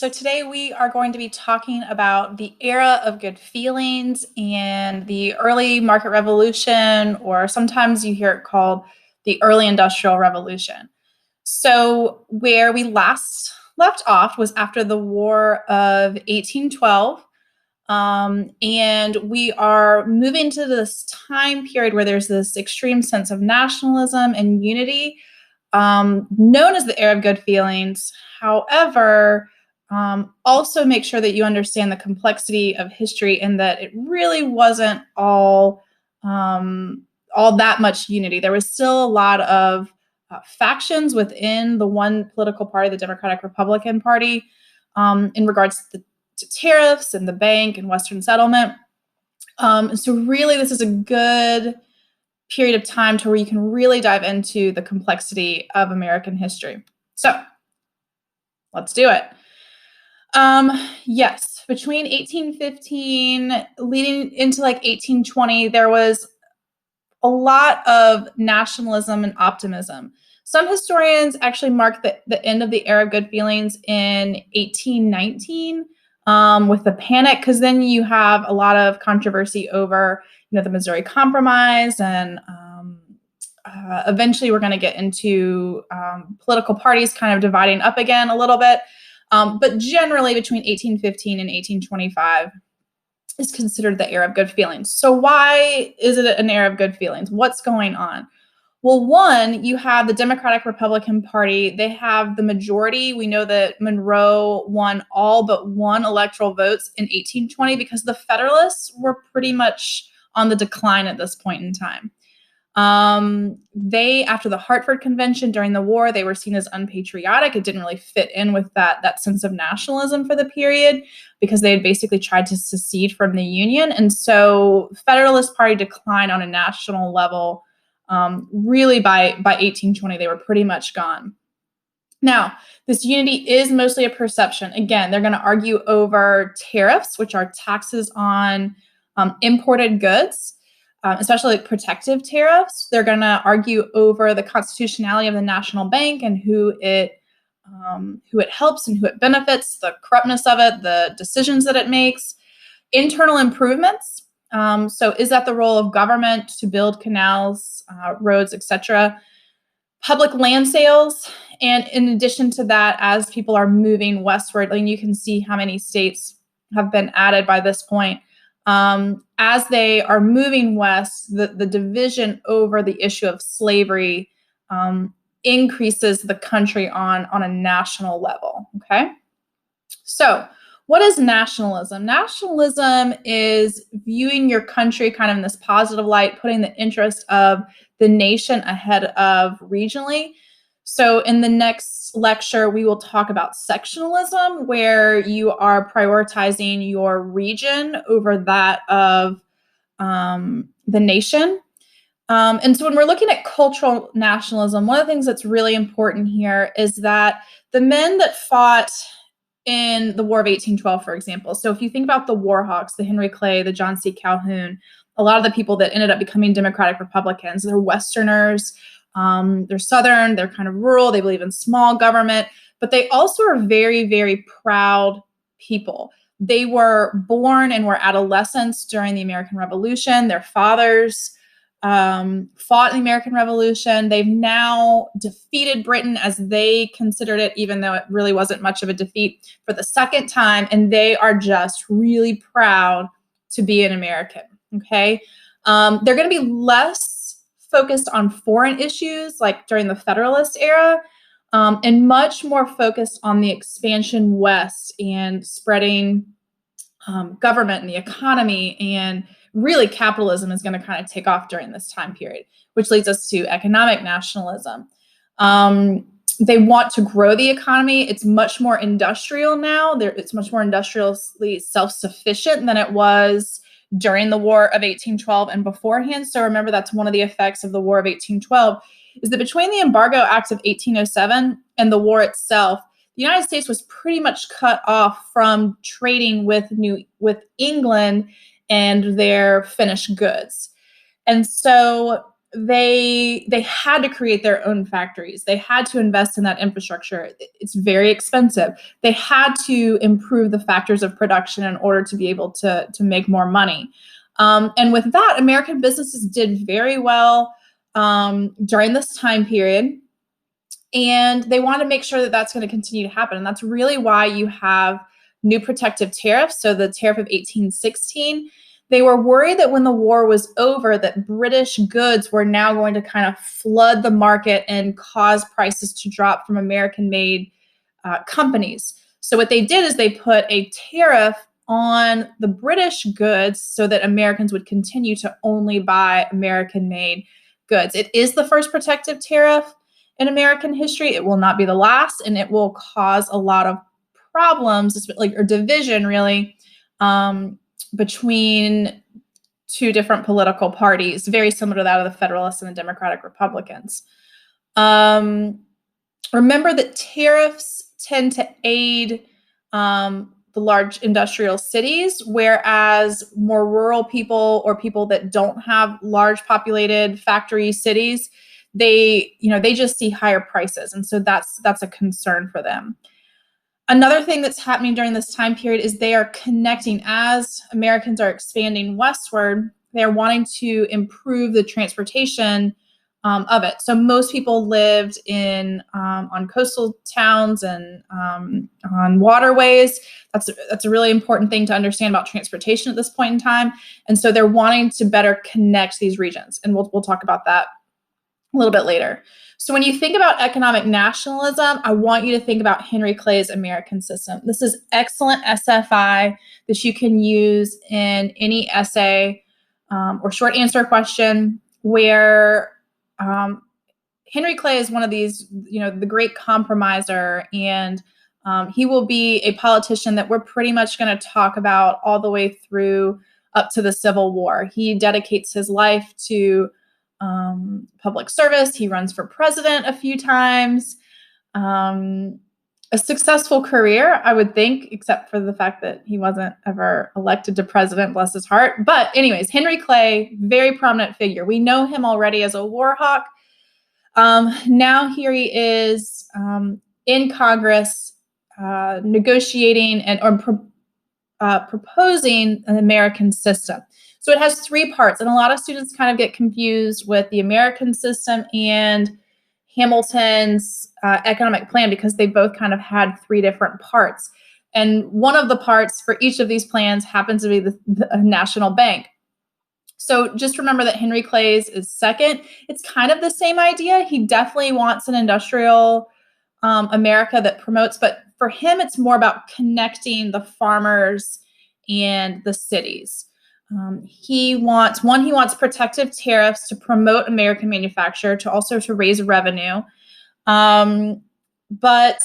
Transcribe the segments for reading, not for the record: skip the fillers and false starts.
So today we are going to be talking about the era of good feelings and the early market revolution, or sometimes you hear it called the early industrial revolution. So where we last left off was after the War of 1812. And we are moving to this time period where there's this extreme sense of nationalism and unity, known as the era of good feelings. However, also make sure that you understand the complexity of history and that it really wasn't all that much unity. There was still a lot of factions within the one political party, the Democratic Republican Party, in regards to tariffs and the bank and Western settlement. So really, this is a good period of time to where you can really dive into the complexity of American history. So let's do it. Yes, between 1815 leading into like 1820, there was a lot of nationalism and optimism. Some historians actually mark the end of the era of good feelings in 1819 with the panic, because then you have a lot of controversy over, the Missouri Compromise, and eventually we're going to get into political parties kind of dividing up again a little bit. But generally between 1815 and 1825 is considered the era of good feelings. So why is it an era of good feelings? What's going on? Well, one, you have the Democratic Republican Party. They have the majority. We know that Monroe won all but one electoral votes in 1820 because the Federalists were pretty much on the decline at this point in time. After the Hartford Convention during the war, they were seen as unpatriotic. It didn't really fit in with that sense of nationalism for the period, because they had basically tried to secede from the Union. And so Federalist Party declined on a national level. Really by 1820, they were pretty much gone. Now, this unity is mostly a perception. Again, they're going to argue over tariffs, which are taxes on imported goods. Especially like protective tariffs. They're going to argue over the constitutionality of the national bank and who it helps and who it benefits, the corruptness of it, the decisions that it makes, internal improvements. So is that the role of government to build canals, roads, etc.? Public land sales. And in addition to that, as people are moving westward, and you can see how many states have been added by this point, as they are moving west, the division over the issue of slavery increases the country on a national level, okay? So what is nationalism? Nationalism is viewing your country kind of in this positive light, putting the interest of the nation ahead of regionally. So in the next lecture, we will talk about sectionalism, where you are prioritizing your region over that of the nation. And so when we're looking at cultural nationalism, one of the things that's really important here is that the men that fought in the War of 1812, for example, so if you think about the War Hawks, the Henry Clay, the John C. Calhoun, a lot of the people that ended up becoming Democratic Republicans, they're Westerners. They're Southern, they're kind of rural, they believe in small government, but they also are very, very proud people. They were born and were adolescents during the American Revolution. Their fathers fought in the American Revolution. They've now defeated Britain, as they considered it, even though it really wasn't much of a defeat, for the second time, and they are just really proud to be an American, okay? They're going to be less focused on foreign issues like during the Federalist era, and much more focused on the expansion west and spreading government and the economy, and really capitalism is going to kind of take off during this time period, which leads us to economic nationalism. They want to grow the economy. It's much more industrial now. It's much more industrially self-sufficient than it was during the War of 1812 and beforehand. So remember, that's one of the effects of the War of 1812, is that between the Embargo Act of 1807 and the war itself, the United States was pretty much cut off from trading with England and their finished goods. And so they had to create their own factories. They had to invest in that infrastructure. It's very expensive. They had to improve the factors of production in order to be able to make more money. And with that, American businesses did very well during this time period. And they want to make sure that that's going to continue to happen. And that's really why you have new protective tariffs. So the tariff of 1816, they were worried that when the war was over, that British goods were now going to kind of flood the market and cause prices to drop from American-made companies. So what they did is they put a tariff on the British goods so that Americans would continue to only buy American-made goods. It is the first protective tariff in American history. It will not be the last, and it will cause a lot of problems, or division, really, between two different political parties, very similar to that of the Federalists and the Democratic Republicans. Remember that tariffs tend to aid the large industrial cities, whereas more rural people or people that don't have large populated factory cities, they just see higher prices. And so that's a concern for them. Another thing that's happening during this time period is they are connecting, as Americans are expanding westward, they're wanting to improve the transportation of it. So most people lived on coastal towns and on waterways. That's a really important thing to understand about transportation at this point in time. And so they're wanting to better connect these regions. And we'll talk about that a little bit later. So when you think about economic nationalism, I want you to think about Henry Clay's American system. This is excellent SFI that you can use in any essay or short answer question where Henry Clay is one of these, the great compromiser, and he will be a politician that we're pretty much going to talk about all the way through up to the Civil War. He dedicates his life to public service. He runs for president a few times. A successful career, I would think, except for the fact that he wasn't ever elected to president, bless his heart. But anyways, Henry Clay, very prominent figure. We know him already as a war hawk. Now here he is in Congress negotiating or proposing an American system. So it has three parts, and a lot of students kind of get confused with the American system and Hamilton's economic plan because they both kind of had three different parts. And one of the parts for each of these plans happens to be the national bank. So just remember that Henry Clay's is second. It's kind of the same idea. He definitely wants an industrial America that promotes, but for him, it's more about connecting the farmers and the cities. He wants protective tariffs to promote American manufacture, to raise revenue. But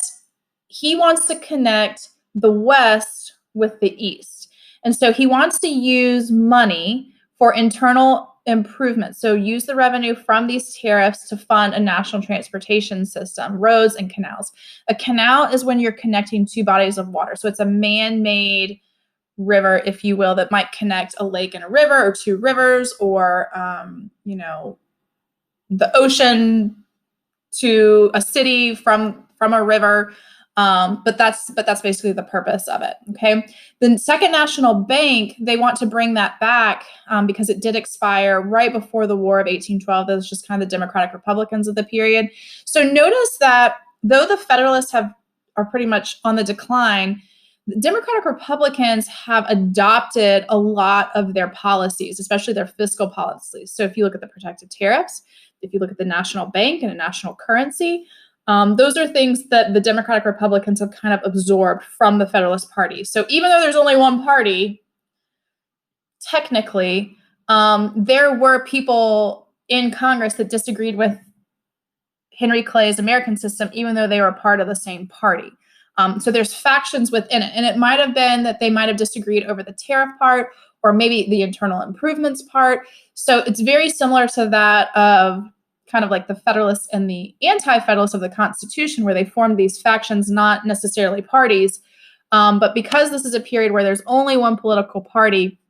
he wants to connect the West with the East. And so he wants to use money for internal improvements. So use the revenue from these tariffs to fund a national transportation system, roads and canals. A canal is when you're connecting two bodies of water. So it's a man-made river, if you will, that might connect a lake and a river, or two rivers, or the ocean to a city from a river. But that's basically the purpose of it. Okay. The Second National Bank, they want to bring that back because it did expire right before the War of 1812. That was just kind of the Democratic Republicans of the period. So notice that though the Federalists are pretty much on the decline, the Democratic Republicans have adopted a lot of their policies, especially their fiscal policies. So if you look at the protective tariffs, if you look at the national bank and a national currency, those are things that the Democratic Republicans have kind of absorbed from the Federalist Party. So even though there's only one party, technically, there were people in Congress that disagreed with Henry Clay's American system, even though they were part of the same party. So there's factions within it. And it might have been that they might have disagreed over the tariff part or maybe the internal improvements part. So it's very similar to that of kind of like the Federalists and the Anti-Federalists of the Constitution, where they formed these factions, not necessarily parties. But because this is a period where there's only one political party,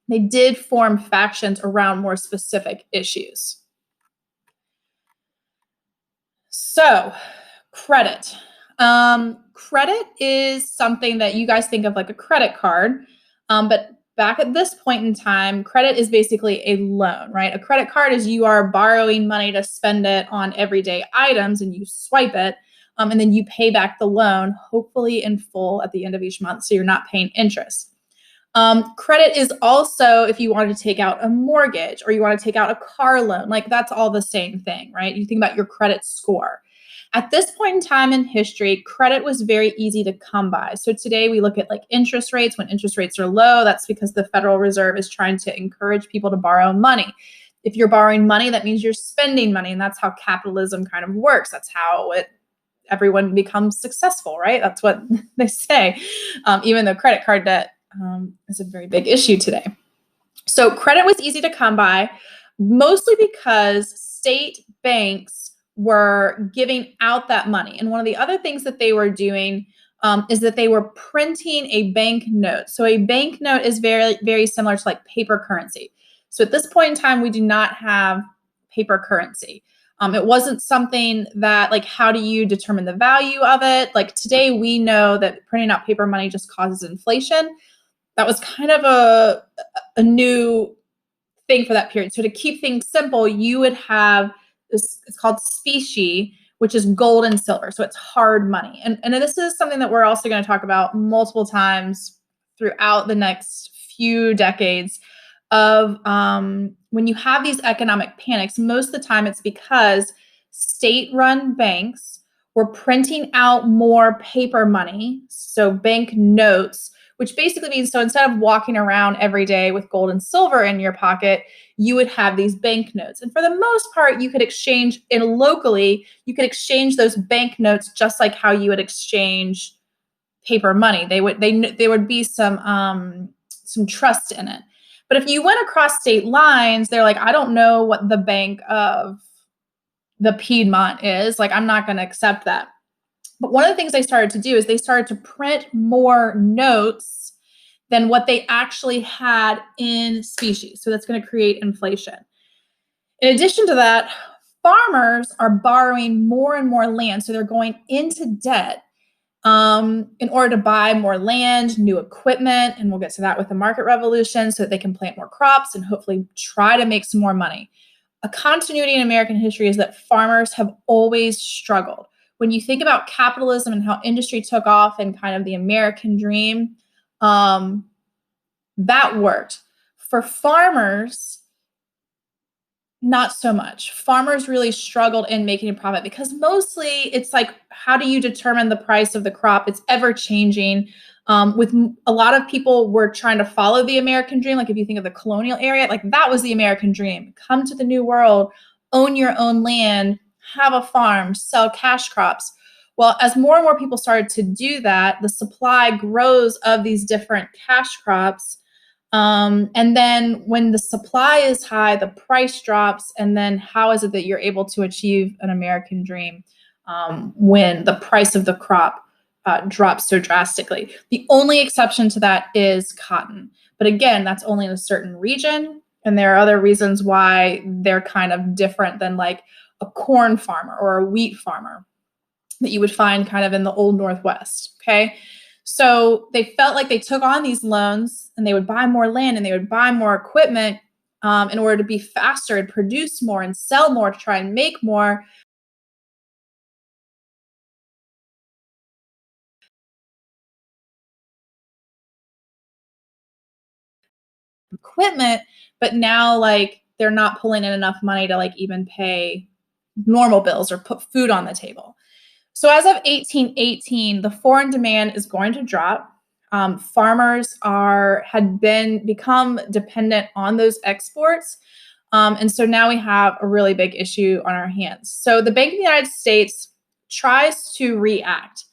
they did form factions around more specific issues. So, credit. Credit is something that you guys think of like a credit card, but back at this point in time, credit is basically a loan, right? A credit card is you are borrowing money to spend it on everyday items and you swipe it, and then you pay back the loan, hopefully in full at the end of each month, so you're not paying interest. Credit is also if you want to take out a mortgage or you want to take out a car loan, like that's all the same thing, right? You think about your credit score. At this point in time in history, credit was very easy to come by. So today we look at like interest rates. When interest rates are low, that's because the Federal Reserve is trying to encourage people to borrow money. If you're borrowing money, that means you're spending money, and that's how capitalism kind of works. That's how everyone becomes successful, right? That's what they say, even though credit card debt is a very big issue today. So credit was easy to come by, mostly because state banks were giving out that money. And one of the other things that they were doing is that they were printing a bank note. So a bank note is very, very similar to like paper currency. So at this point in time, we do not have paper currency. It wasn't something that like, how do you determine the value of it? Like today, we know that printing out paper money just causes inflation. That was kind of a new thing for that period. So to keep things simple, you would have this, it's called specie, which is gold and silver. So it's hard money. And this is something that we're also going to talk about multiple times throughout the next few decades of when you have these economic panics, most of the time it's because state-run banks were printing out more paper money, so bank notes, which basically means, so instead of walking around every day with gold and silver in your pocket, you would have these bank notes. And for the most part, you could exchange locally, you could exchange those bank notes just like how you would exchange paper money. There would be some trust in it. But if you went across state lines, they're like, I don't know what the Bank of the Piedmont is. Like, I'm not going to accept that. But one of the things they started to do is they started to print more notes than what they actually had in specie. So that's going to create inflation. In addition to that, farmers are borrowing more and more land. So they're going into debt in order to buy more land, new equipment, and we'll get to that with the market revolution so that they can plant more crops and hopefully try to make some more money. A continuity in American history is that farmers have always struggled. When you think about capitalism and how industry took off and kind of the American dream, that worked. For farmers, not so much. Farmers really struggled in making a profit because mostly it's like, how do you determine the price of the crop? It's ever changing. With a lot of people were trying to follow the American dream. Like if you think of the colonial area, like that was the American dream. Come to the new world, own your own land, have a farm, sell cash crops. Well, as more and more people started to do that, the supply grows of these different cash crops. And then when the supply is high, the price drops. And then how is it that you're able to achieve an American dream when the price of the crop drops so drastically? The only exception to that is cotton. But again, that's only in a certain region. And there are other reasons why they're kind of different than like a corn farmer or a wheat farmer that you would find kind of in the old Northwest, okay? So they felt like they took on these loans and they would buy more land and they would buy more equipment in order to be faster and produce more and sell more to try and make more. Equipment, but now like they're not pulling in enough money to like even pay normal bills or put food on the table. So as of 1818, the foreign demand is going to drop. Farmers had become dependent on those exports. And so now we have a really big issue on our hands. So the Bank of the United States tries to react.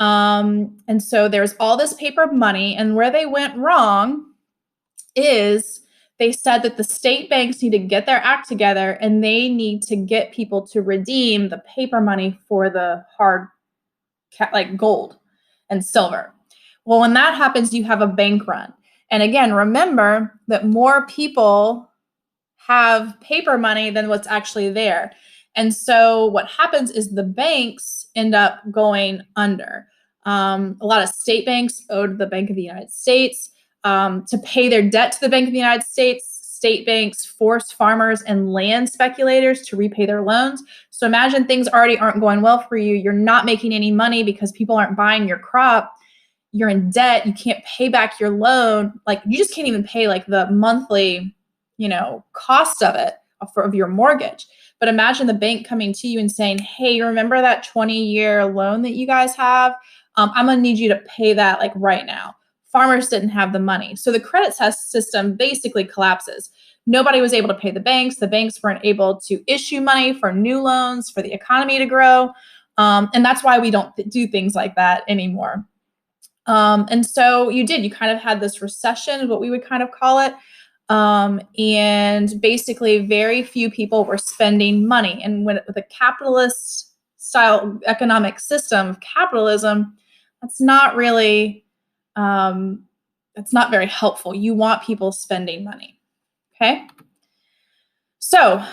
And so there's all this paper money, and where they went wrong is they said that the state banks need to get their act together and they need to get people to redeem the paper money for the hard, like gold and silver. Well, when that happens, you have a bank run. And again, remember that more people have paper money than what's actually there. And so what happens is the banks end up going under. A lot of state banks owed the Bank of the United States. To pay their debt to the Bank of the United States, state banks forced farmers and land speculators to repay their loans. So imagine things already aren't going well for you. You're not making any money because people aren't buying your crop. You're in debt. You can't pay back your loan. Like, you just can't even pay like the monthly, cost of it, of your mortgage. But imagine the bank coming to you and saying, hey, you remember that 20-year loan that you guys have? I'm going to need you to pay that like right now. Farmers didn't have the money. So the credit system basically collapses. Nobody was able to pay the banks. The banks weren't able to issue money for new loans, for the economy to grow. And that's why we don't do things like that anymore. And so you kind of had this recession, what we would kind of call it. And basically very few people were spending money. And with a capitalist style economic system of capitalism, that's not really, that's not very helpful. You want people spending money. Okay. So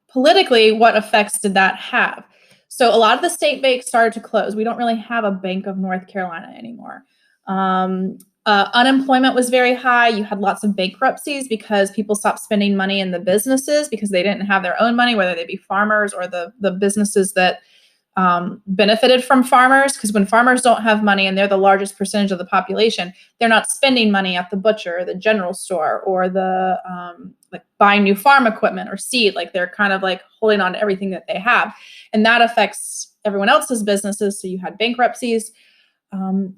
politically, what effects did that have? So a lot of the state banks started to close. We don't really have a Bank of North Carolina anymore. Unemployment was very high. You had lots of bankruptcies because people stopped spending money in the businesses because they didn't have their own money, whether they be farmers or the businesses that benefited from farmers. Because when farmers don't have money and they're the largest percentage of the population, they're not spending money at the butcher or the general store or the like buying new farm equipment or seed. Like, they're kind of like holding on to everything that they have. And that affects everyone else's businesses. So you had bankruptcies.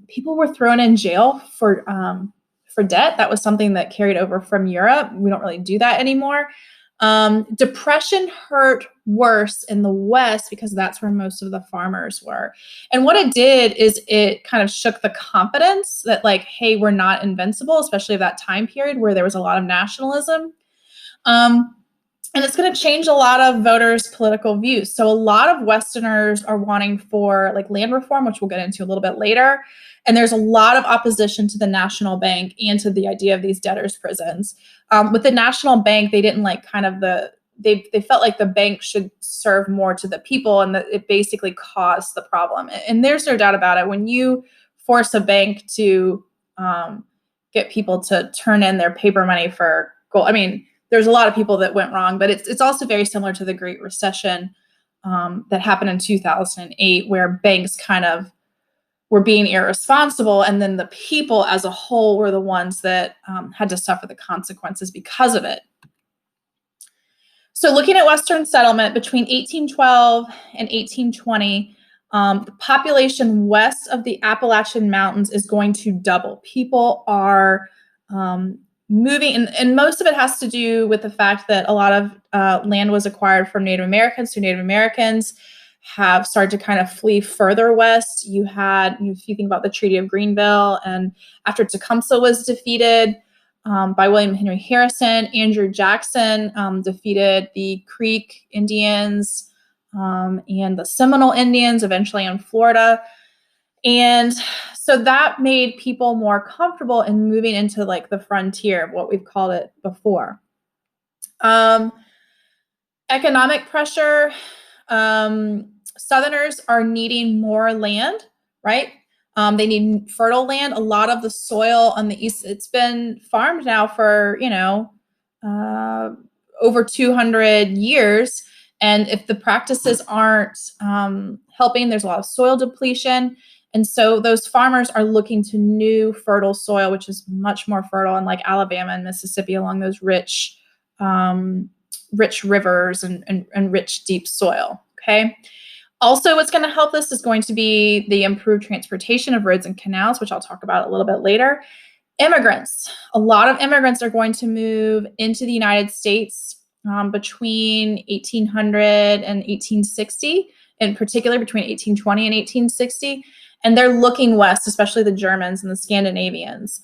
People were thrown in jail for debt. That was something that carried over from Europe. We don't really do that anymore. Depression hurt worse in the West because that's where most of the farmers were. And what it did is it kind of shook the confidence that, like, hey, we're not invincible, especially of that time period where there was a lot of nationalism. And it's going to change a lot of voters' political views. So a lot of Westerners are wanting for like land reform, which we'll get into a little bit later. And there's a lot of opposition to the National Bank and to the idea of these debtors' prisons. With the National Bank, they didn't like kind of they felt like the bank should serve more to the people, and that it basically caused the problem. And there's no doubt about it. When you force a bank to get people to turn in their paper money for gold, I mean, there's a lot of people that went wrong, but it's also very similar to the Great Recession that happened in 2008, where banks kind of were being irresponsible, and then the people as a whole were the ones that had to suffer the consequences because of it. So looking at Western settlement between 1812 and 1820, the population west of the Appalachian Mountains is going to double. People are moving, and most of it has to do with the fact that a lot of land was acquired from Native Americans. So Native Americans have started to kind of flee further west. If you think about the Treaty of Greenville, and after Tecumseh was defeated by William Henry Harrison, Andrew Jackson defeated the Creek Indians and the Seminole Indians, eventually in Florida. And so that made people more comfortable in moving into like the frontier of what we've called it before. Economic pressure. Southerners are needing more land, right? They need fertile land. A lot of the soil on the east, it's been farmed now for, over 200 years. And if the practices aren't helping, there's a lot of soil depletion. And so those farmers are looking to new fertile soil, which is much more fertile in like Alabama and Mississippi along those rich rivers and rich deep soil. Okay. Also, what's going to help this is going to be the improved transportation of roads and canals, which I'll talk about a little bit later. Immigrants. A lot of immigrants are going to move into the United States between 1800 and 1860, in particular between 1820 and 1860. And they're looking west, especially the Germans and the Scandinavians.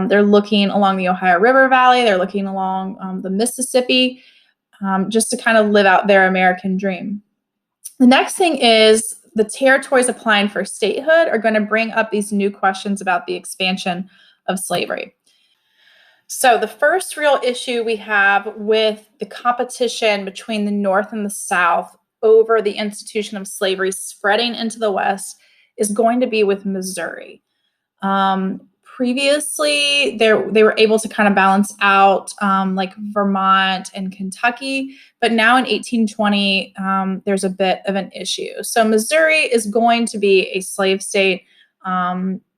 They're looking along the Ohio River Valley. They're looking along the Mississippi, just to kind of live out their American dream. The next thing is the territories applying for statehood are going to bring up these new questions about the expansion of slavery. So the first real issue we have with the competition between the North and the South over the institution of slavery spreading into the West is going to be with Missouri. Previously, they were able to kind of balance out like Vermont and Kentucky, but now in 1820, there's a bit of an issue. So Missouri is going to be a slave state.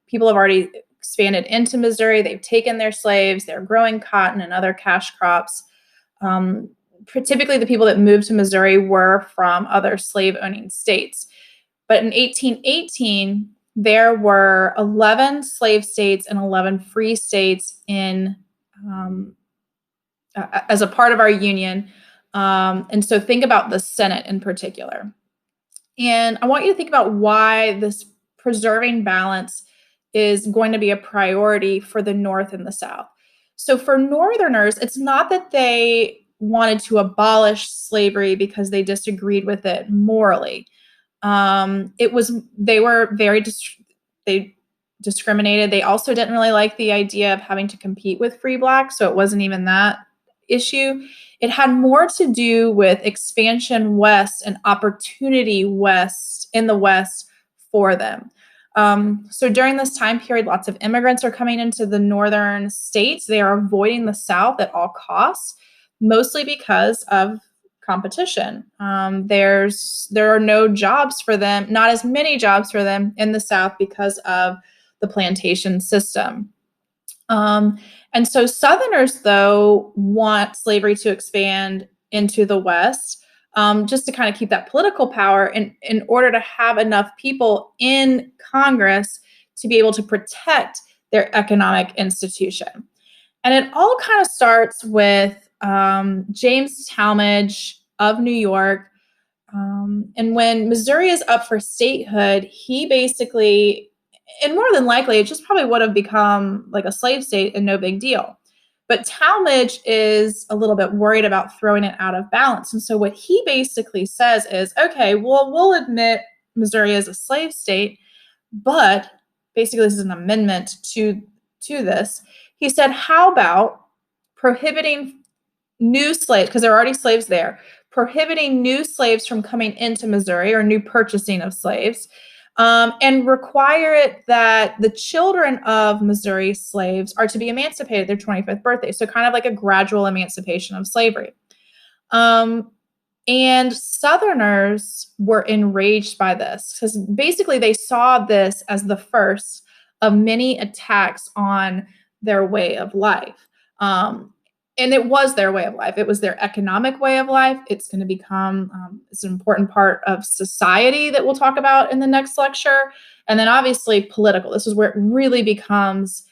People have already expanded into Missouri. They've taken their slaves. They're growing cotton and other cash crops. Typically, the people that moved to Missouri were from other slave-owning states. But in 1818, there were 11 slave states and 11 free states in as a part of our union. And so think about the Senate in particular. And I want you to think about why this preserving balance is going to be a priority for the North and the South. So for Northerners, it's not that they wanted to abolish slavery because they disagreed with it morally. They were very they discriminated. They also didn't really like the idea of having to compete with free blacks, so it wasn't even that issue. It had more to do with expansion west and opportunity west in the West for them. So during this time period, lots of immigrants are coming into the northern states. They are avoiding the South at all costs, mostly because of competition. There are no jobs for them, not as many jobs for them in the South because of the plantation system. And so Southerners, though, want slavery to expand into the West, just to kind of keep that political power in order to have enough people in Congress to be able to protect their economic institution. And it all kind of starts with James Talmadge of New York. And when Missouri is up for statehood, he basically, and more than likely, it just probably would have become like a slave state and no big deal. But Talmadge is a little bit worried about throwing it out of balance. And so what he basically says is, okay, well, we'll admit Missouri is a slave state, but basically this is an amendment to this. He said, how about prohibiting new slaves, because there are already slaves there, prohibiting new slaves from coming into Missouri or new purchasing of slaves, and require it that the children of Missouri slaves are to be emancipated at their 25th birthday. So kind of like a gradual emancipation of slavery. And Southerners were enraged by this because basically they saw this as the first of many attacks on their way of life. And it was their way of life. It was their economic way of life. It's going to become it's an important part of society that we'll talk about in the next lecture. And then obviously political. This is where it really becomes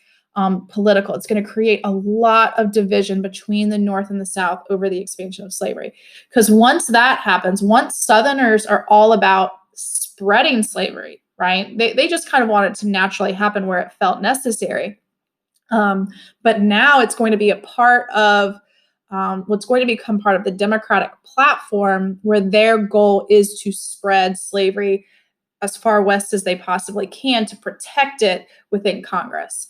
political. It's going to create a lot of division between the North and the South over the expansion of slavery. Because once that happens, once Southerners are all about spreading slavery, right? They just kind of want it to naturally happen where it felt necessary. But now it's going to be a part of what's going to become part of the Democratic platform, where their goal is to spread slavery as far west as they possibly can to protect it within Congress.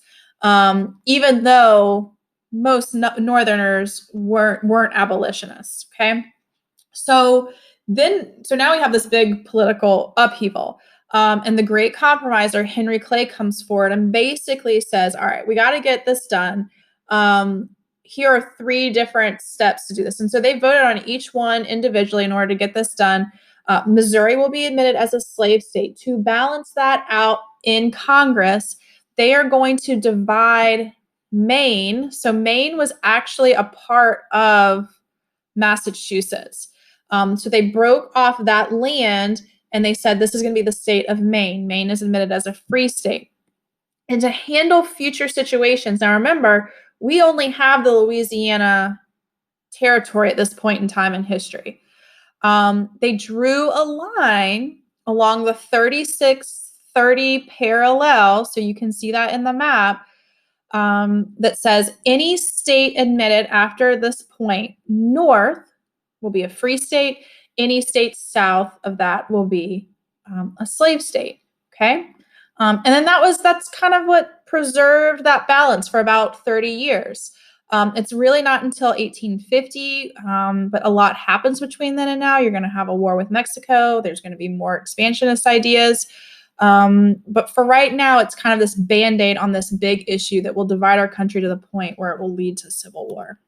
Even though most Northerners weren't abolitionists. Okay, so now we have this big political upheaval. And the great compromiser, Henry Clay, comes forward and basically says, all right, we got to get this done. Here are 3 different steps to do this. And so they voted on each one individually in order to get this done. Missouri will be admitted as a slave state. To balance that out in Congress, they are going to divide Maine. So Maine was actually a part of Massachusetts. So they broke off that land and they said this is going to be the state of Maine. Maine is admitted as a free state. And to handle future situations, now remember, we only have the Louisiana territory at this point in time in history. They drew a line along the 3630 parallel, so you can see that in the map, that says any state admitted after this point north will be a free state. Any state south of that will be a slave state. Okay, and then that's kind of what preserved that balance for about 30 years. It's really not until 1850, but a lot happens between then and now. You're going to have a war with Mexico. There's going to be more expansionist ideas. But for right now, it's kind of this Band-Aid on this big issue that will divide our country to the point where it will lead to civil war.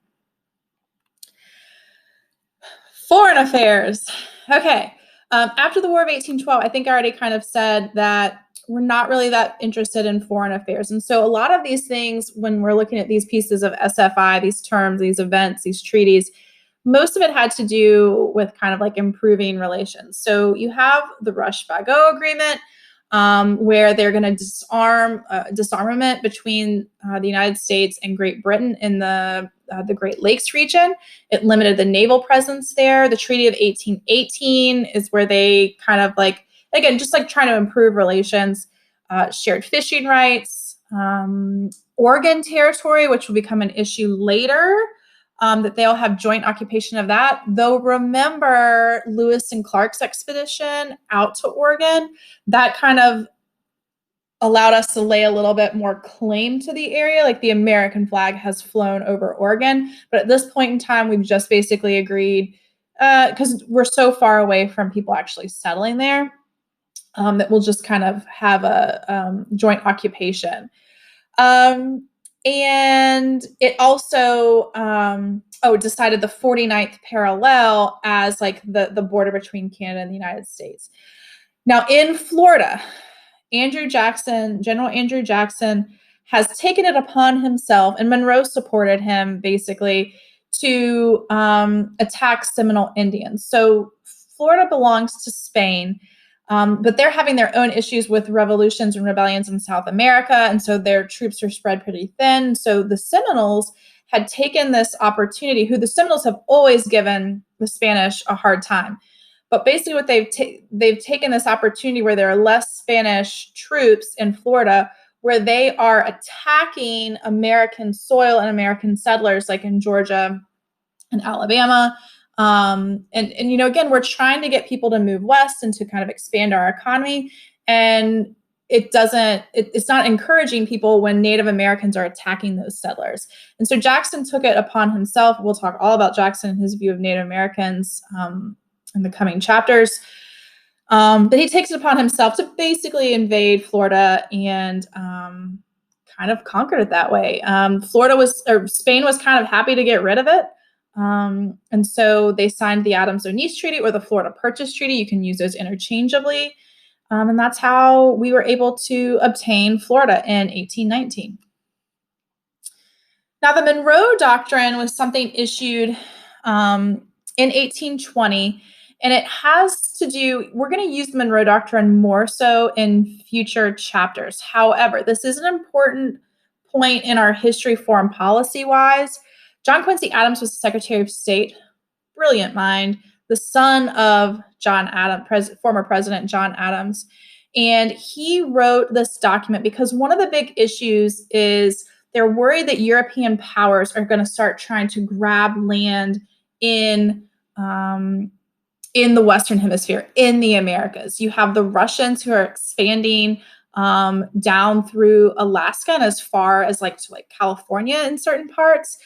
Foreign affairs. Okay. After the War of 1812, I think I already kind of said that we're not really that interested in foreign affairs. And so a lot of these things, when we're looking at these pieces of SFI, these terms, these events, these treaties, most of it had to do with kind of like improving relations. So you have the Rush-Bagot Agreement, where they're going to disarmament between the United States and Great Britain in the Great Lakes region. It limited the naval presence there. The Treaty of 1818 is where they kind of like, again, just like trying to improve relations, shared fishing rights, Oregon Territory, which will become an issue later, that they'll have joint occupation of that. Though remember Lewis and Clark's expedition out to Oregon, that kind of allowed us to lay a little bit more claim to the area. Like the American flag has flown over Oregon, but at this point in time, we've just basically agreed, because we're so far away from people actually settling there, that we'll just kind of have a joint occupation. And it also decided the 49th parallel as like the border between Canada and the United States. Now in Florida, General Andrew Jackson has taken it upon himself, and Monroe supported him basically, to attack Seminole Indians. So Florida belongs to Spain. But they're having their own issues with revolutions and rebellions in South America. And so their troops are spread pretty thin. So the Seminoles had taken this opportunity, who the Seminoles have always given the Spanish a hard time. But basically what they've taken this opportunity where there are less Spanish troops in Florida, where they are attacking American soil and American settlers, like in Georgia and Alabama. And you know, again, we're trying to get people to move west and to kind of expand our economy. And it's not encouraging people when Native Americans are attacking those settlers. And so Jackson took it upon himself. We'll talk all about Jackson and his view of Native Americans in the coming chapters. But he takes it upon himself to basically invade Florida and kind of conquered it that way. Spain was kind of happy to get rid of it. And so they signed the Adams-O'Neese Treaty or the Florida Purchase Treaty. You can use those interchangeably. And that's how we were able to obtain Florida in 1819. Now, the Monroe Doctrine was something issued in 1820, and it has to do, we're going to use the Monroe Doctrine more so in future chapters. However, this is an important point in our history, foreign policy-wise. John Quincy Adams was Secretary of State, brilliant mind, the son of John Adams, former President John Adams. And he wrote this document because one of the big issues is they're worried that European powers are going to start trying to grab land in the Western Hemisphere, in the Americas. You have the Russians who are expanding down through Alaska and as far as to California in certain parts.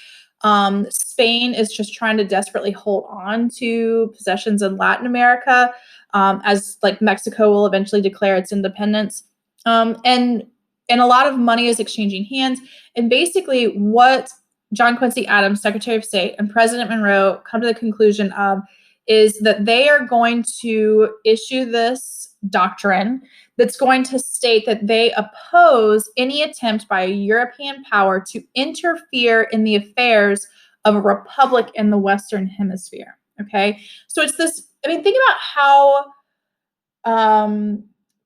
Spain is just trying to desperately hold on to possessions in Latin America, as Mexico will eventually declare its independence. And a lot of money is exchanging hands. And basically what John Quincy Adams, Secretary of State, and President Monroe come to the conclusion of is that they are going to issue this doctrine that's going to state that they oppose any attempt by a European power to interfere in the affairs of a republic in the Western Hemisphere. Okay, so it's this, think about how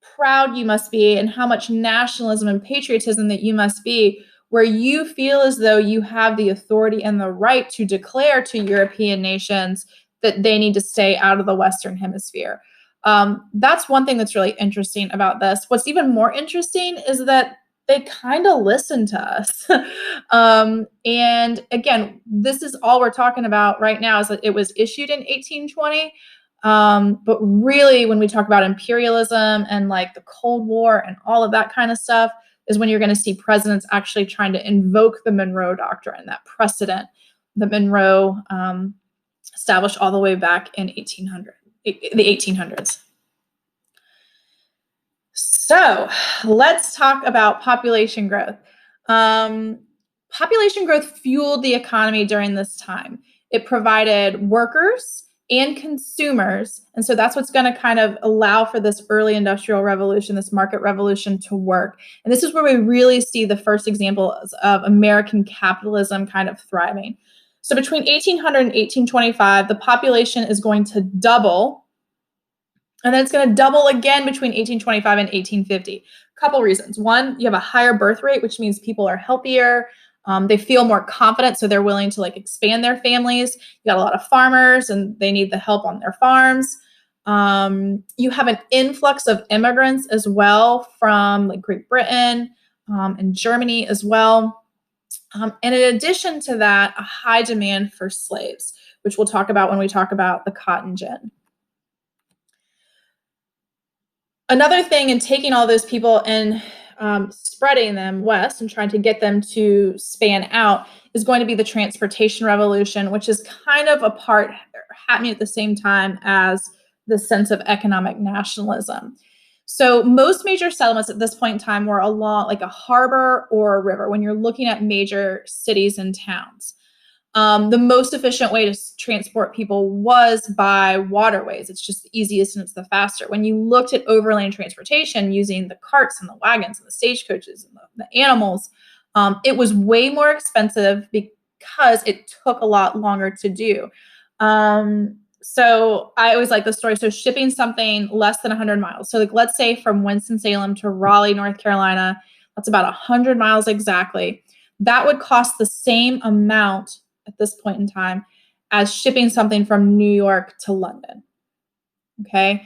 proud you must be and how much nationalism and patriotism that you must be, where you feel as though you have the authority and the right to declare to European nations that they need to stay out of the Western Hemisphere. That's one thing that's really interesting about this. What's even more interesting is that they kind of listen to us. And again, this is all we're talking about right now, is that it was issued in 1820. But really, when we talk about imperialism and the Cold War and all of that kind of stuff, is when you're going to see presidents actually trying to invoke the Monroe Doctrine, that precedent that Monroe established all the way back in the 1800s. So let's talk about population growth. Population growth fueled the economy during this time. It provided workers and consumers. And so that's what's going to kind of allow for this early industrial revolution, this market revolution to work. And this is where we really see the first examples of American capitalism kind of thriving. So between 1800 and 1825, the population is going to double. And then it's going to double again between 1825 and 1850. A couple reasons. One, you have a higher birth rate, which means people are healthier. They feel more confident, so they're willing to expand their families. You got a lot of farmers, and they need the help on their farms. You have an influx of immigrants as well from Great Britain and Germany as well. And in addition to that, a high demand for slaves, which we'll talk about when we talk about the cotton gin. Another thing in taking all those people and spreading them west and trying to get them to span out is going to be the transportation revolution, which is kind of happening at the same time as the sense of economic nationalism. So most major settlements at this point in time were along a harbor or a river when you're looking at major cities and towns. The most efficient way to transport people was by waterways. It's just the easiest and it's the faster. When you looked at overland transportation using the carts and the wagons and the stagecoaches and the animals, it was way more expensive because it took a lot longer to do. So I always like the story. So shipping something less than 100 miles. So let's say from Winston-Salem to Raleigh, North Carolina, that's about 100 miles exactly. That would cost the same amount at this point in time as shipping something from New York to London. Okay.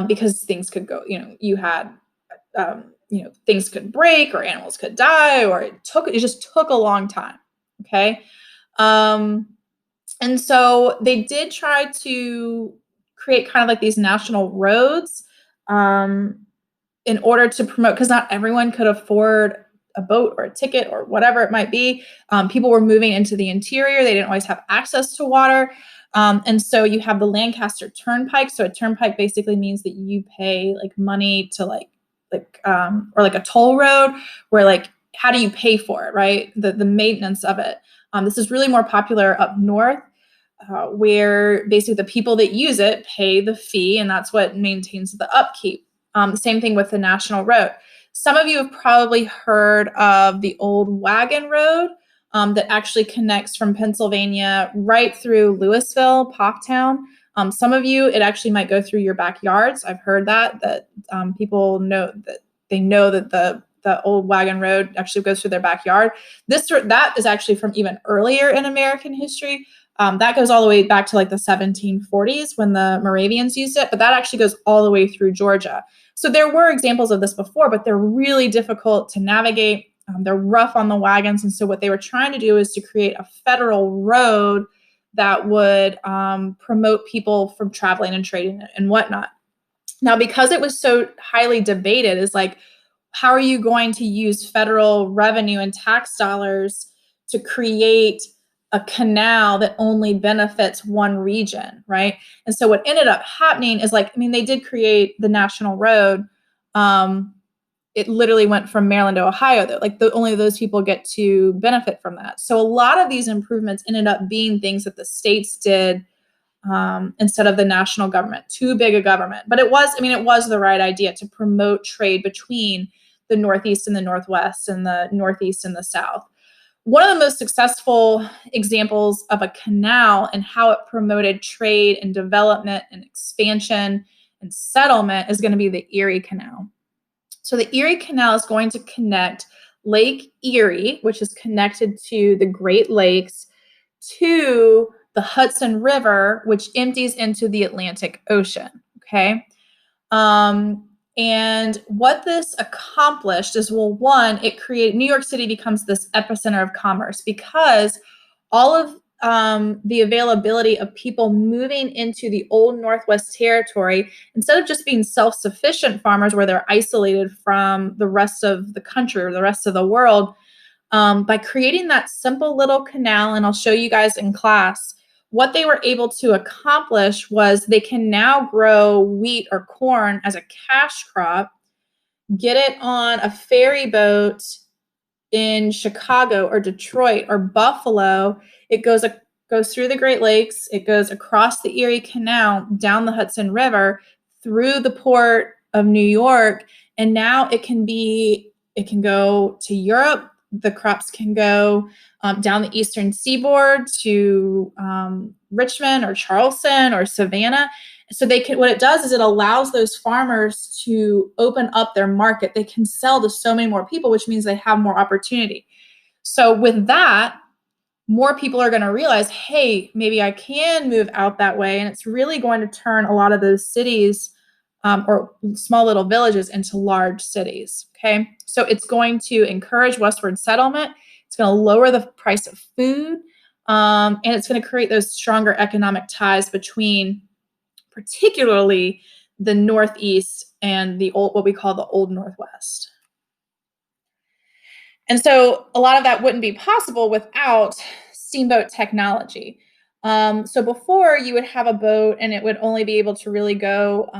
Because things could go, you had, things could break or animals could die, or it just took a long time. Okay. And so they did try to create kind of these national roads in order to promote, because not everyone could afford a boat or a ticket or whatever it might be. People were moving into the interior. They didn't always have access to water. And so you have the Lancaster Turnpike. So a turnpike basically means that you pay money to or a toll road where how do you pay for it, right? The maintenance of it. This is really more popular up north where basically the people that use it pay the fee, and that's what maintains the upkeep. Same thing with the National Road. Some of you have probably heard of the old wagon road that actually connects from Pennsylvania right through Louisville, Poptown. Some of you, it actually might go through your backyards. I've heard that people know that the old wagon road actually goes through their backyard. That is actually from even earlier in American history. That goes all the way back to the 1740s when the Moravians used it, but that actually goes all the way through Georgia. So there were examples of this before, but they're really difficult to navigate. They're rough on the wagons. And so what they were trying to do is to create a federal road that would promote people from traveling and trading and whatnot. Now, because it was so highly debated, is how are you going to use federal revenue and tax dollars to create a canal that only benefits one region, right? And so what ended up happening is they did create the National Road. It literally went from Maryland to Ohio, though. Only those people get to benefit from that. So a lot of these improvements ended up being things that the states did instead of the national government. Too big a government. But it was the right idea to promote trade between the Northeast and the Northwest and the Northeast and the South. One of the most successful examples of a canal and how it promoted trade and development and expansion and settlement is going to be the Erie Canal. So the Erie Canal is going to connect Lake Erie, which is connected to the Great Lakes, to the Hudson River, which empties into the Atlantic Ocean. Okay. And what this accomplished is, one, it created New York City becomes this epicenter of commerce because all of the availability of people moving into the old Northwest Territory, instead of just being self-sufficient farmers where they're isolated from the rest of the country or the rest of the world, by creating that simple little canal, and I'll show you guys in class, what they were able to accomplish was they can now grow wheat or corn as a cash crop, get it on a ferry boat in Chicago or Detroit or Buffalo. It goes through the Great Lakes, it goes across the Erie Canal, down the Hudson River, through the port of New York, and now it can go to Europe. The crops can go down the eastern seaboard to Richmond or Charleston or Savannah. So what it does is it allows those farmers to open up their market. They can sell to so many more people, which means they have more opportunity. So with that, more people are going to realize, hey, maybe I can move out that way. And it's really going to turn a lot of those cities or small little villages into large cities. Okay. So it's going to encourage westward settlement. It's going to lower the price of food. And it's going to create those stronger economic ties between particularly the Northeast and what we call the Old Northwest. And so a lot of that wouldn't be possible without steamboat technology. So before, you would have a boat and it would only be able to really go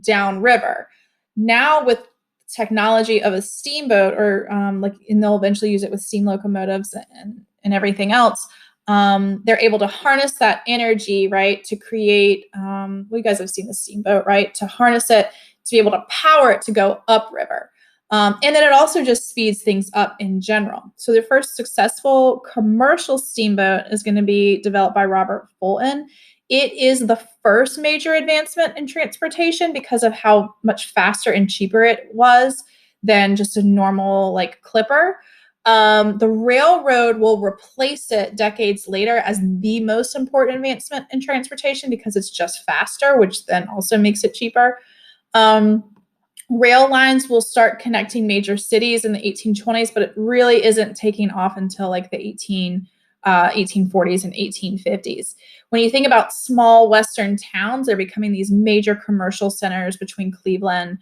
downriver. Now with technology of a steamboat, or and they'll eventually use it with steam locomotives and everything else, they're able to harness that energy, right, to create, well, you guys have seen the steamboat, right, to harness it, to be able to power it to go upriver. And then it also just speeds things up in general. So the first successful commercial steamboat is going to be developed by Robert Fulton. It is the first major advancement in transportation because of how much faster and cheaper it was than just a normal clipper. The railroad will replace it decades later as the most important advancement in transportation because it's just faster, which then also makes it cheaper. Rail lines will start connecting major cities in the 1820s, but it really isn't taking off until the 1840s and 1850s. When you think about small Western towns, they're becoming these major commercial centers between Cleveland,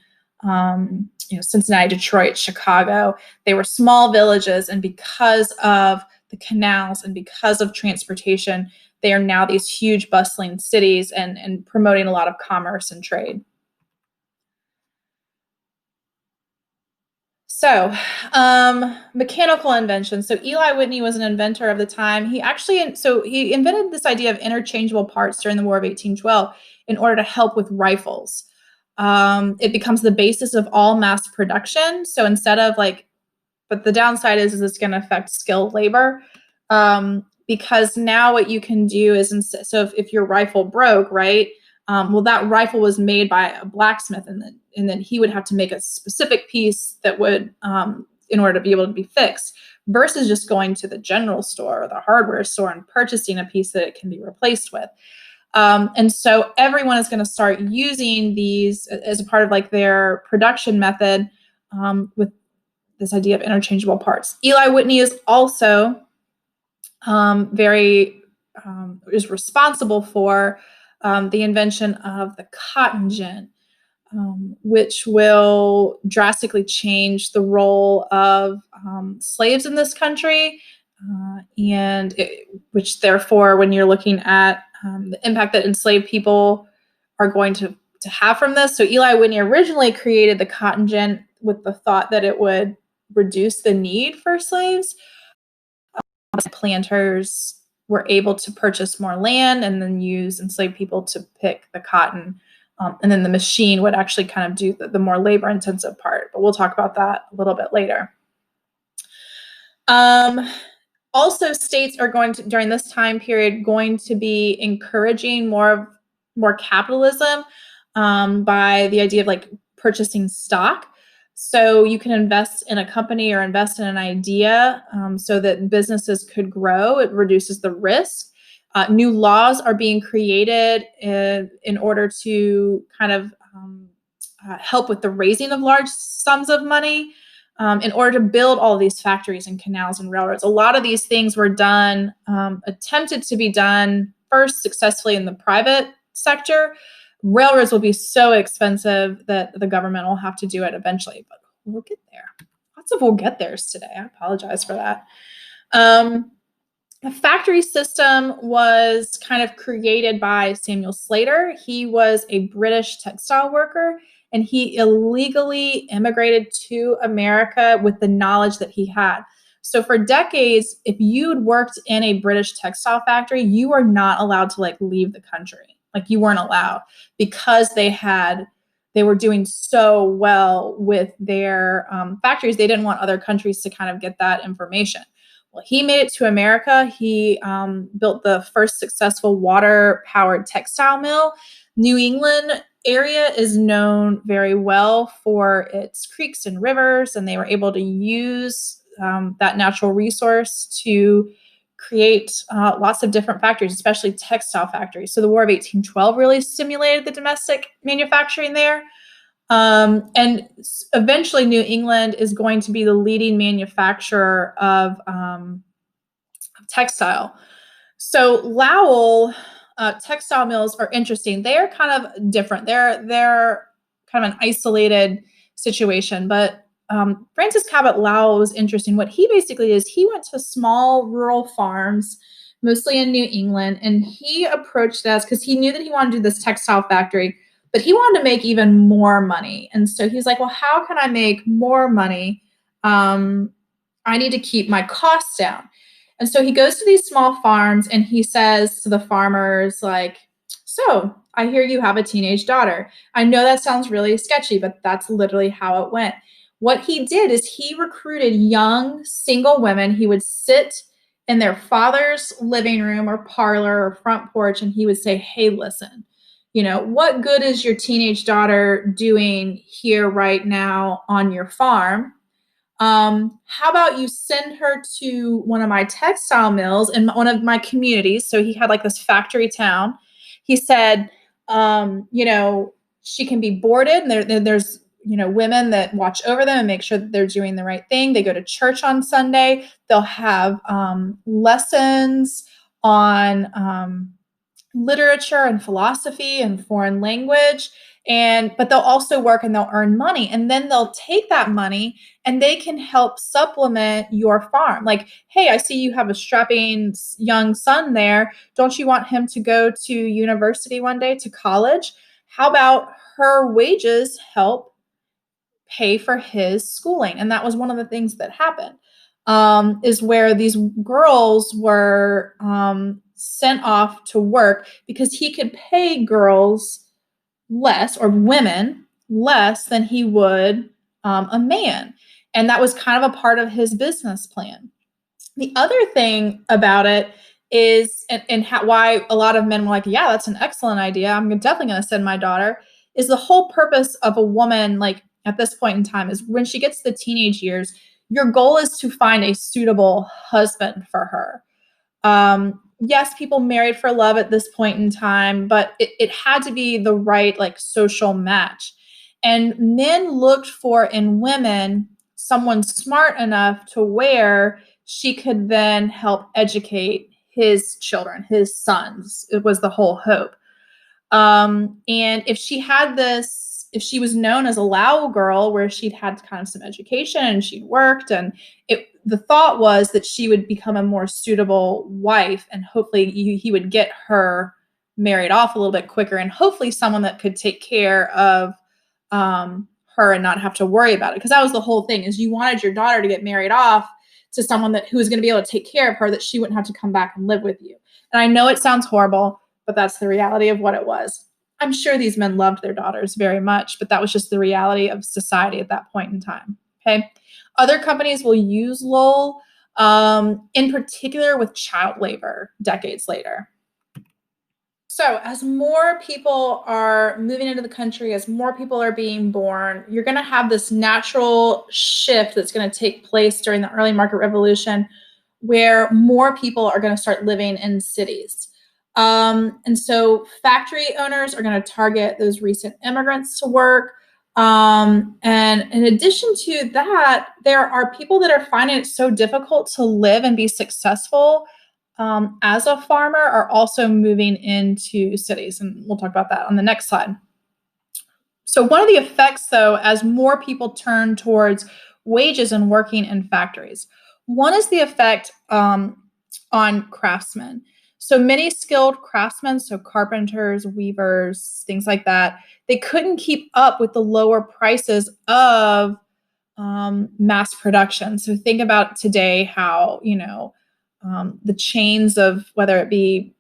Cincinnati, Detroit, Chicago. They were small villages, and because of the canals and because of transportation, they are now these huge bustling cities and promoting a lot of commerce and trade. So, mechanical invention. So Eli Whitney was an inventor of the time. He invented this idea of interchangeable parts during the War of 1812 in order to help with rifles. It becomes the basis of all mass production. So instead of but the downside is it's going to affect skilled labor. Because now what you can do is, so if your rifle broke, right? Well, that rifle was made by a blacksmith, and then he would have to make a specific piece that would, in order to be able to be fixed, versus just going to the general store or the hardware store and purchasing a piece that it can be replaced with. And so everyone is going to start using these as a part of their production method with this idea of interchangeable parts. Eli Whitney is also is responsible for the invention of the cotton gin, which will drastically change the role of slaves in this country, which therefore, when you're looking at the impact that enslaved people are going to have from this. So Eli Whitney originally created the cotton gin with the thought that it would reduce the need for slaves. Planters were able to purchase more land and then use enslaved people to pick the cotton. And then the machine would actually kind of do the more labor-intensive part. But we'll talk about that a little bit later. Also, states are during this time period, going to be encouraging more capitalism by the idea of purchasing stock. So you can invest in a company or invest in an idea so that businesses could grow. It reduces the risk. New laws are being created in order to kind of help with the raising of large sums of money. in order to build all these factories and canals and railroads. A lot of these things were done, attempted to be done first successfully in the private sector. Railroads will be so expensive that the government will have to do it eventually, but we'll get there. Lots of we'll get there's today. I apologize for that. The factory system was kind of created by Samuel Slater. He was a British textile worker, and he illegally immigrated to America with the knowledge that he had. So for decades, if you'd worked in a British textile factory, you were not allowed to like leave the country. Like you weren't allowed, because they were doing so well with their factories. They didn't want other countries to kind of get that information. Well, he made it to America. He built the first successful water-powered textile mill. New England area is known very well for its creeks and rivers, and they were able to use that natural resource to create lots of different factories, especially textile factories. So the War of 1812 really stimulated the domestic manufacturing there. And eventually New England is going to be the leading manufacturer of textile. So Lowell textile mills are interesting. They're kind of different. They're kind of an isolated situation, but Francis Cabot Lowell was interesting. What he basically is, he went to small rural farms, mostly in New England, and he approached us because he knew that he wanted to do this textile factory, but he wanted to make even more money. And so he's like, well, how can I make more money? I need to keep my costs down. And so he goes to these small farms and he says to the farmers, like, so I hear you have a teenage daughter. I know that sounds really sketchy, but that's literally how it went. What he did is he recruited young single women. He would sit in their father's living room or parlor or front porch, and he would say, hey, listen, you know, what good is your teenage daughter doing here right now on your farm? How about you send her to one of my textile mills in one of my communities? So he had like this factory town. He said, you know, she can be boarded, and there's, you know, women that watch over them and make sure that they're doing the right thing. They go to church on Sunday. They'll have lessons on literature and philosophy and foreign language. But they'll also work and they'll earn money. And then they'll take that money and they can help supplement your farm. Like, hey, I see you have a strapping young son there. Don't you want him to go to university one day, to college? How about her wages help pay for his schooling? And that was one of the things that happened, is where these girls were sent off to work because he could pay girls less, or women less, than he would a man. And that was kind of a part of his business plan. The other thing about it is, why a lot of men were like, yeah, that's an excellent idea, I'm definitely going to send my daughter, is the whole purpose of a woman, like at this point in time, is when she gets to the teenage years, your goal is to find a suitable husband for her. Yes, people married for love at this point in time, but it had to be the right, like, social match. And men looked for in women someone smart enough to where she could then help educate his children, his sons. It was the whole hope. And if she was known as a Lowell girl, where she'd had kind of some education and she'd worked, and the thought was that she would become a more suitable wife, and hopefully he would get her married off a little bit quicker, and hopefully someone that could take care of her and not have to worry about it. Because that was the whole thing, is you wanted your daughter to get married off to someone who was going to be able to take care of her, that she wouldn't have to come back and live with you. And I know it sounds horrible, but that's the reality of what it was. I'm sure these men loved their daughters very much, but that was just the reality of society at that point in time. Okay. Other companies will use Lowell, in particular with child labor decades later. So as more people are moving into the country, as more people are being born, you're going to have this natural shift that's going to take place during the early market revolution, where more people are going to start living in cities. And so factory owners are going to target those recent immigrants to work. And in addition to that, there are people that are finding it so difficult to live and be successful as a farmer are also moving into cities. And we'll talk about that on the next slide. So one of the effects, though, as more people turn towards wages and working in factories, one is the effect on craftsmen. So many skilled craftsmen, so carpenters, weavers, things like that, they couldn't keep up with the lower prices of mass production. So think about today how, the chains of whether it be,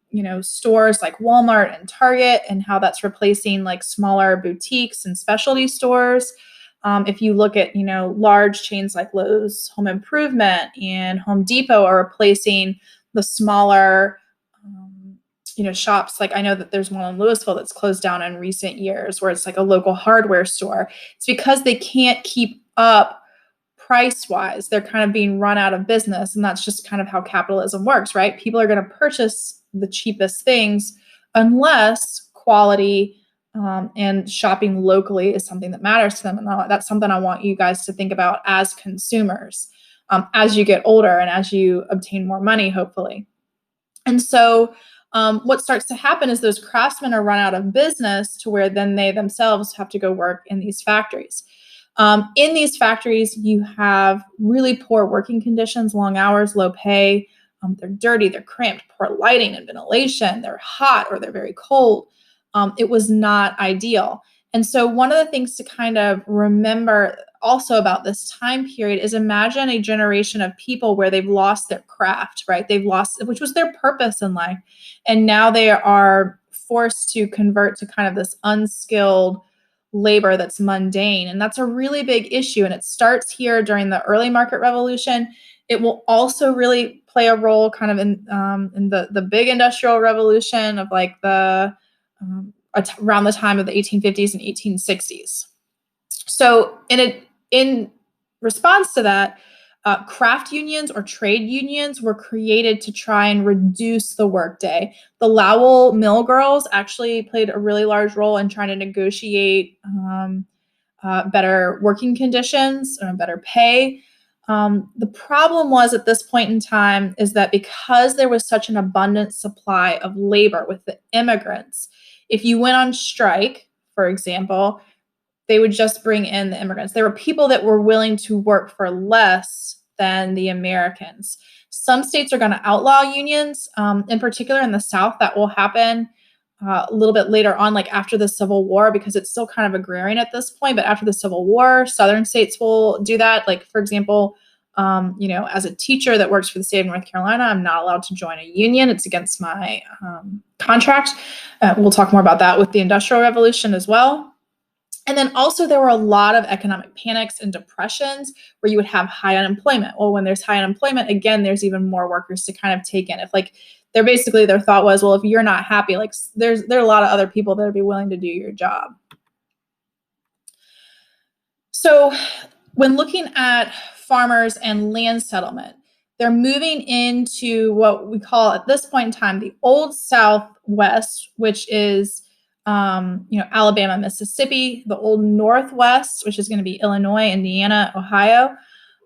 stores like Walmart and Target and how that's replacing like smaller boutiques and specialty stores. If you look at, large chains like Lowe's Home Improvement and Home Depot are replacing the smaller, shops. Like I know that there's one in Louisville that's closed down in recent years where it's like a local hardware store. It's because they can't keep up price wise. They're kind of being run out of business. And that's just kind of how capitalism works, right? People are going to purchase the cheapest things unless quality and shopping locally is something that matters to them. And that's something I want you guys to think about as consumers as you get older and as you obtain more money, hopefully. And so what starts to happen is those craftsmen are run out of business to where then they themselves have to go work in these factories. In these factories, you have really poor working conditions, long hours, low pay. They're dirty, they're cramped, poor lighting and ventilation. They're hot or they're very cold. It was not ideal. And so one of the things to kind of remember also about this time period is imagine a generation of people where they've lost their craft, right? They've lost, which was their purpose in life. And now they are forced to convert to kind of this unskilled labor that's mundane. And that's a really big issue. And it starts here during the early market revolution. It will also really play a role kind of in the big industrial revolution of like the around the time of the 1850s and 1860s. So in response to that, craft unions or trade unions were created to try and reduce the workday. The Lowell Mill Girls actually played a really large role in trying to negotiate better working conditions and better pay. The problem was at this point in time is that because there was such an abundant supply of labor with the immigrants, if you went on strike, for example, they would just bring in the immigrants. There were people that were willing to work for less than the Americans. Some states are going to outlaw unions. In particular, in the South, that will happen a little bit later on, like after the Civil War, because it's still kind of agrarian at this point. But after the Civil War, Southern states will do that. Like, for example, as a teacher that works for the state of North Carolina, I'm not allowed to join a union. It's against my contract. We'll talk more about that with the Industrial Revolution as well. And then also there were a lot of economic panics and depressions where you would have high unemployment. Well, when there's high unemployment, again, there's even more workers to kind of take in. If like their thought was, well, if you're not happy, like there are a lot of other people that would be willing to do your job. So when looking at farmers and land settlement, they're moving into what we call at this point in time the Old Southwest, which is Alabama, Mississippi, the Old Northwest, which is going to be Illinois, Indiana, Ohio.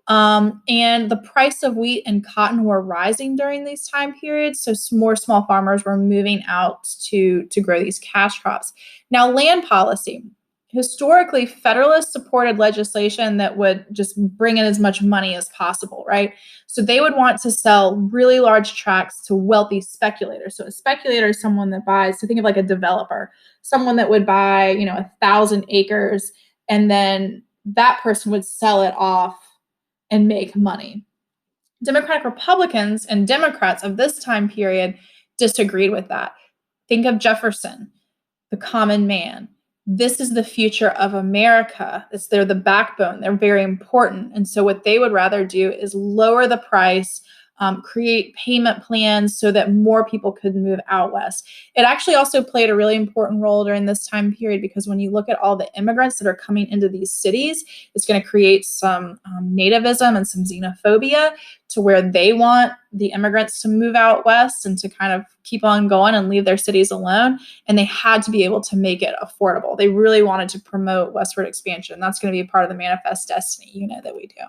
And the price of wheat and cotton were rising during these time periods. So more small farmers were moving out to grow these cash crops. Now, land policy. Historically, Federalists supported legislation that would just bring in as much money as possible, right? So they would want to sell really large tracts to wealthy speculators. So a speculator is someone that buys, so think of like a developer, someone that would buy, 1,000 acres, and then that person would sell it off and make money. Democratic Republicans and Democrats of this time period disagreed with that. Think of Jefferson, the common man. This is the future of America. They're the backbone. They're very important. And so what they would rather do is lower the price create payment plans so that more people could move out west. It actually also played a really important role during this time period, because when you look at all the immigrants that are coming into these cities, it's going to create some nativism and some xenophobia, to where they want the immigrants to move out west and to kind of keep on going and leave their cities alone. And they had to be able to make it affordable. They really wanted to promote westward expansion. That's going to be a part of the Manifest Destiny unit that we do.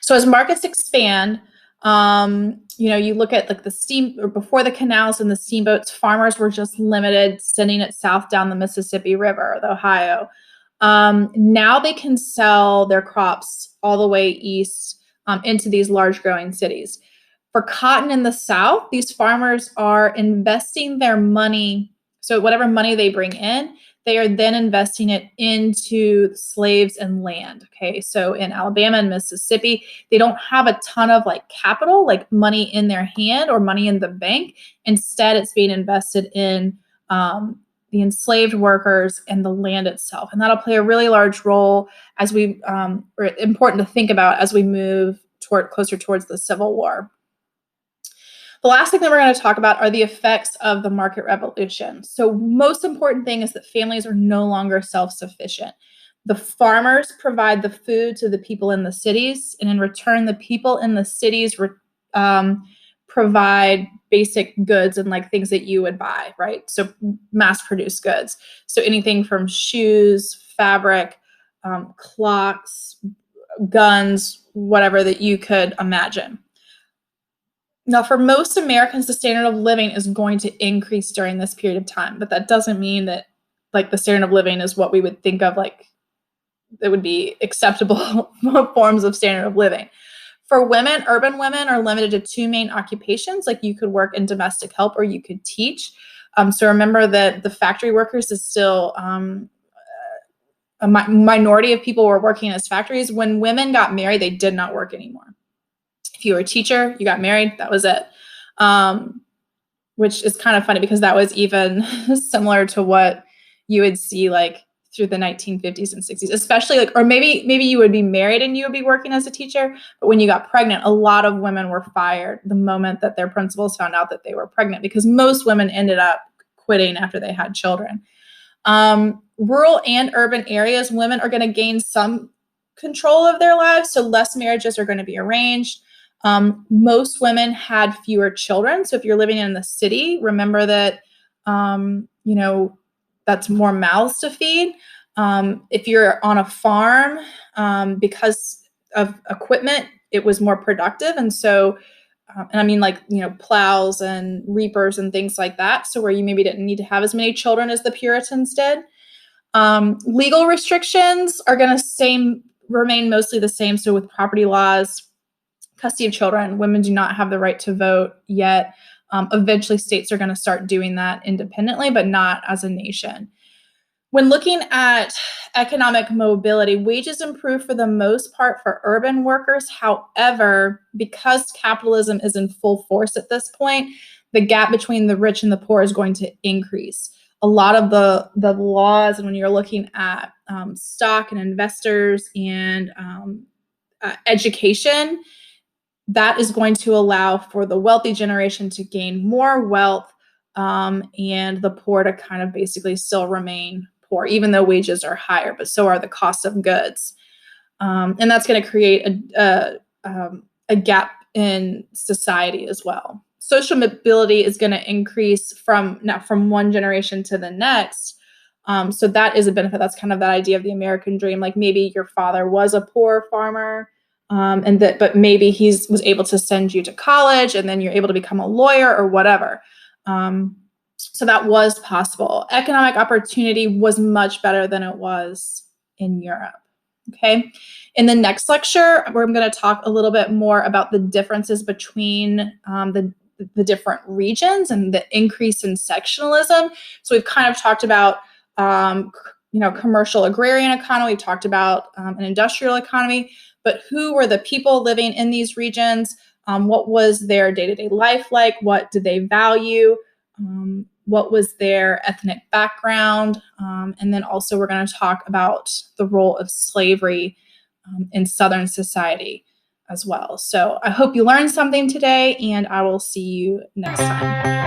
So as markets expand, you look at like the steam, or before the canals and the steamboats, farmers were just limited sending it south down the Mississippi River, the Ohio. Now they can sell their crops all the way east into these large growing cities. For cotton in the South, these farmers are investing their money. So whatever money they bring in, they are then investing it into slaves and land. Okay, so in Alabama and Mississippi, they don't have a ton of like capital, like money in their hand or money in the bank. Instead, it's being invested in the enslaved workers and the land itself. And that'll play a really large role as we, or important to think about as we move closer towards the Civil War. The last thing that we're going to talk about are the effects of the market revolution. So most important thing is that families are no longer self-sufficient. The farmers provide the food to the people in the cities, and in return, the people in the cities provide basic goods and like things that you would buy, right? So mass-produced goods. So anything from shoes, fabric, clocks, guns, whatever that you could imagine. Now, for most Americans, the standard of living is going to increase during this period of time, but that doesn't mean that like the standard of living is what we would think of like that would be acceptable forms of standard of living. For women, urban women are limited to two main occupations. Like you could work in domestic help or you could teach. So remember that the factory workers is still a minority of people were working as factories. When women got married, they did not work anymore. If you were a teacher, you got married, that was it. Which is kind of funny because that was even similar to what you would see like through the 1950s and 60s, especially like, or maybe you would be married and you would be working as a teacher, but when you got pregnant, a lot of women were fired the moment that their principals found out that they were pregnant, because most women ended up quitting after they had children. Rural and urban areas, women are going to gain some control of their lives, so less marriages are going to be arranged. Most women had fewer children. So if you're living in the city, remember that, that's more mouths to feed. If you're on a farm, because of equipment, it was more productive. And so, and I mean like, plows and reapers and things like that. So where you maybe didn't need to have as many children as the Puritans did. Legal restrictions are going to remain mostly the same. So with property laws, custody of children, women do not have the right to vote yet. Eventually, states are going to start doing that independently, but not as a nation. When looking at economic mobility, wages improve for the most part for urban workers. However, because capitalism is in full force at this point, the gap between the rich and the poor is going to increase. A lot of the laws, and when you're looking at stock and investors and education, that is going to allow for the wealthy generation to gain more wealth and the poor to kind of basically still remain poor, even though wages are higher, but so are the costs of goods. And that's going to create a gap in society as well. Social mobility is going to increase from one generation to the next. So that is a benefit. That's kind of that idea of the American dream. Like maybe your father was a poor farmer, but maybe he was able to send you to college and then you're able to become a lawyer or whatever. So that was possible. Economic opportunity was much better than it was in Europe. Okay. In the next lecture, we're going to talk a little bit more about the differences between the different regions and the increase in sectionalism. So we've kind of talked about commercial agrarian economy. We've talked about an industrial economy. But who were the people living in these regions? What was their day-to-day life like? What did they value? What was their ethnic background? And then also we're going to talk about the role of slavery in Southern society. as well. So I hope you learned something today, and I will see you next time.